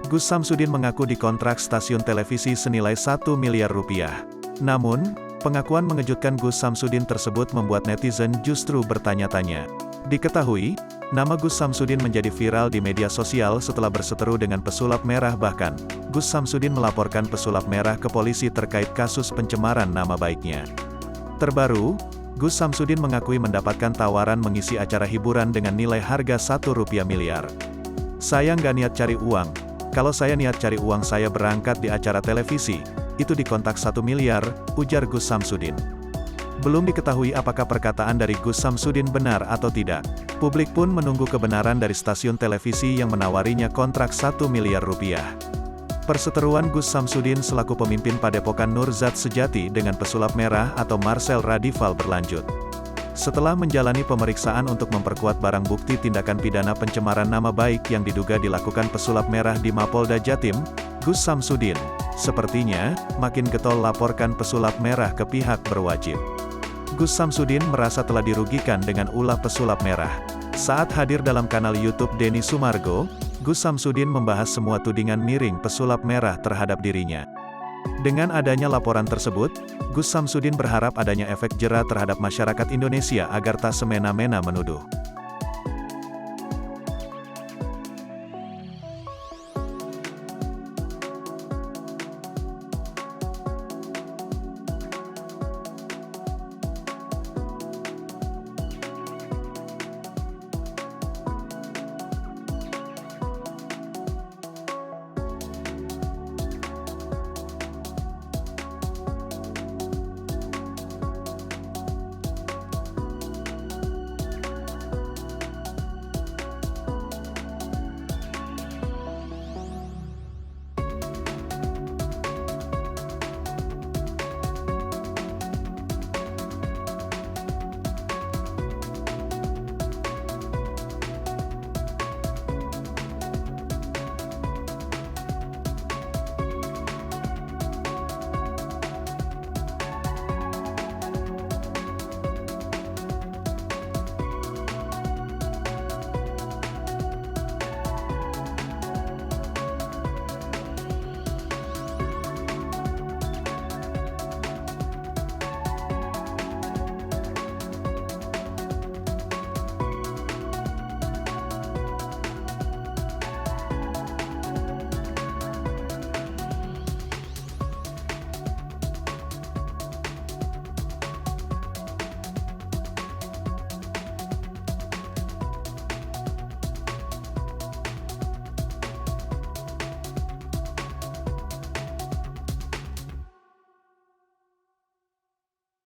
Gus Samsudin mengaku dikontrak stasiun televisi senilai 1 miliar rupiah. Namun, pengakuan mengejutkan Gus Samsudin tersebut membuat netizen justru bertanya-tanya. Diketahui, nama Gus Samsudin menjadi viral di media sosial setelah berseteru dengan pesulap merah, bahkan Gus Samsudin melaporkan pesulap merah ke polisi terkait kasus pencemaran nama baiknya. Terbaru, Gus Samsudin mengakui mendapatkan tawaran mengisi acara hiburan dengan nilai harga 1 rupiah miliar. "Saya nggak niat cari uang. Kalau saya niat cari uang saya berangkat di acara televisi, itu dikontak 1 miliar, ujar Gus Samsudin. Belum diketahui apakah perkataan dari Gus Samsudin benar atau tidak. Publik pun menunggu kebenaran dari stasiun televisi yang menawarinya kontrak 1 miliar rupiah. Perseteruan Gus Samsudin selaku pemimpin Padepokan Nurzat Sejati dengan pesulap merah atau Marcel Radival berlanjut. Setelah menjalani pemeriksaan untuk memperkuat barang bukti tindakan pidana pencemaran nama baik yang diduga dilakukan pesulap merah di Mapolda Jatim, Gus Samsudin, sepertinya, makin getol laporkan pesulap merah ke pihak berwajib. Gus Samsudin merasa telah dirugikan dengan ulah pesulap merah. Saat hadir dalam kanal YouTube Denny Sumargo, Gus Samsudin membahas semua tudingan miring pesulap merah terhadap dirinya. Dengan adanya laporan tersebut, Gus Samsudin berharap adanya efek jera terhadap masyarakat Indonesia agar tak semena-mena menuduh.